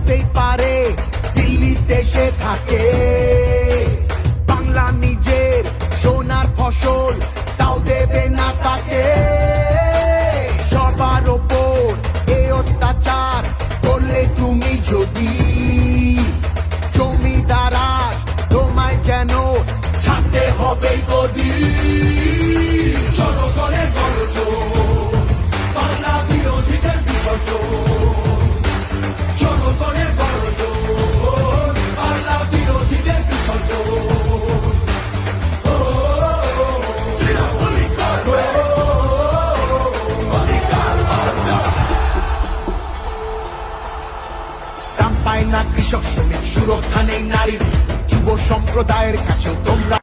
হতেই পারে দিল্লিতে সে থাকে। বাংলা নিজের সোনার ফসল, তাও দেবে না তাকে। সবার ওপর এ অত্যাচার করলে তুমি যদি জমিদার আজ তোমায় যেন ছাড়তে হবে গদি। জনগণের গর্জন, বাংলা বিরোধীদের বিসর্জন। জনগণের গর্জন, বাংলা বিরোধীদের বিসর্জন। দাম পায় না কৃষক শ্রমিক, সুরক্ষা নেই নারীর। যুব সম্প্রদায়ের কাছেও তোমরা